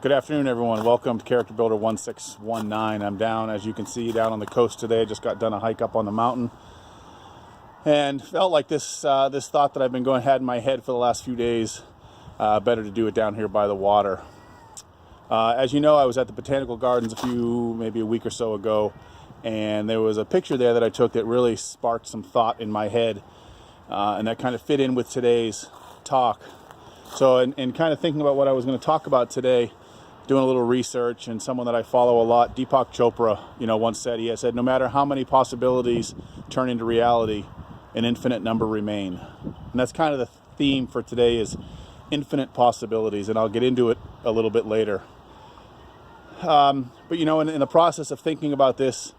Good afternoon, everyone. Welcome to Character Builder 1619. I'm down, as you can see, down on the coast today. Just got done a hike up on the mountain, and felt like this thought that I've been had in my head for the last few days. Better to do it down here by the water. As you know, I was at the Botanical Gardens maybe a week or so ago, and there was a picture there that I took that really sparked some thought in my head, and that kind of fit in with today's talk. So, in kind of thinking about what I was going to talk about today, doing a little research, and someone that I follow a lot, Deepak Chopra, once said, no matter how many possibilities turn into reality, an infinite number remain. And that's kind of the theme for today, is infinite possibilities, and I'll get into it a little bit later. But in the process of thinking about this,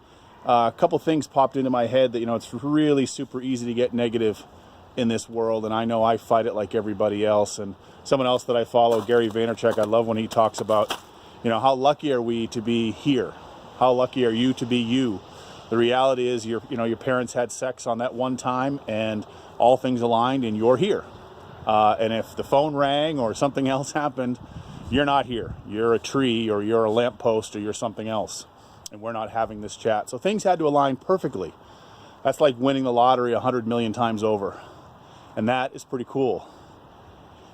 a couple things popped into my head that, it's really super easy to get negative in this world, and I know I fight it like everybody else. And someone else that I follow, Gary Vaynerchuk, I love when he talks about, how lucky are we to be here? How lucky are you to be you? The reality is your parents had sex on that one time and all things aligned and you're here. And if the phone rang or something else happened, you're not here. You're a tree, or you're a lamppost, or you're something else. And we're not having this chat. So things had to align perfectly. That's like winning the lottery 100 million times over. And that is pretty cool.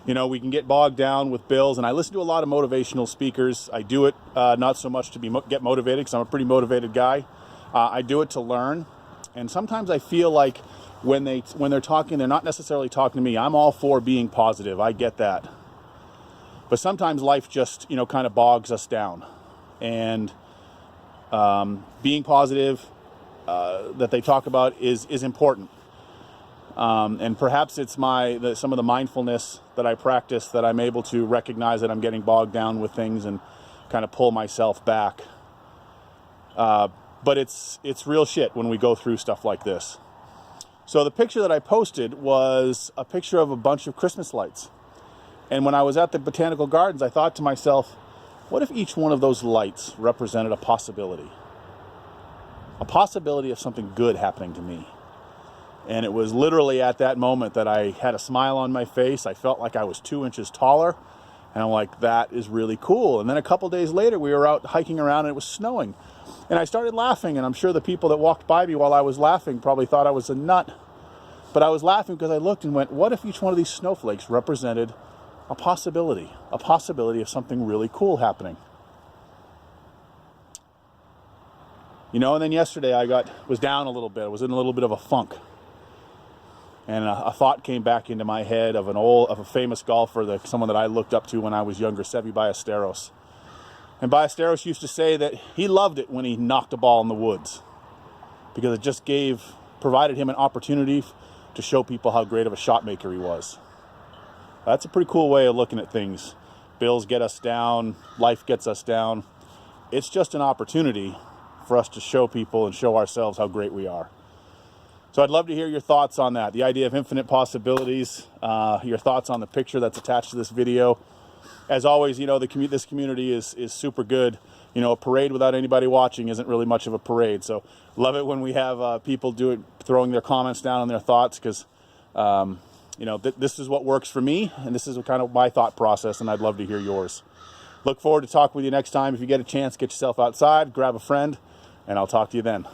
We can get bogged down with bills, and I listen to a lot of motivational speakers. I do it not so much to get motivated, because I'm a pretty motivated guy. I do it to learn, and sometimes I feel like when they're talking, they're not necessarily talking to me. I'm all for being positive. I get that, but sometimes life just kind of bogs us down, and being positive that they talk about is important. And perhaps it's some of the mindfulness that I practice that I'm able to recognize that I'm getting bogged down with things and kind of pull myself back. But it's real shit when we go through stuff like this. So the picture that I posted was a picture of a bunch of Christmas lights. And when I was at the Botanical Gardens, I thought to myself, what if each one of those lights represented a possibility? A possibility of something good happening to me. And it was literally at that moment that I had a smile on my face. I felt like I was 2 inches taller. And I'm like, that is really cool. And then a couple days later, we were out hiking around and it was snowing. And I started laughing. And I'm sure the people that walked by me while I was laughing probably thought I was a nut. But I was laughing because I looked and went, what if each one of these snowflakes represented a possibility of something really cool happening? And then yesterday I was down a little bit. I was in a little bit of a funk. And a thought came back into my head of a famous golfer, someone that I looked up to when I was younger, Seve Ballesteros. And Ballesteros used to say that he loved it when he knocked a ball in the woods, because it just provided him an opportunity to show people how great of a shot maker he was. That's a pretty cool way of looking at things. Bills get us down, life gets us down. It's just an opportunity for us to show people and show ourselves how great we are. So I'd love to hear your thoughts on that, the idea of infinite possibilities, your thoughts on the picture that's attached to this video. As always, this community is super good. A parade without anybody watching isn't really much of a parade. So love it when we have people throwing their comments down on their thoughts, because this is what works for me, and this is kind of my thought process, and I'd love to hear yours. Look forward to talking with you next time. If you get a chance, get yourself outside, grab a friend, and I'll talk to you then.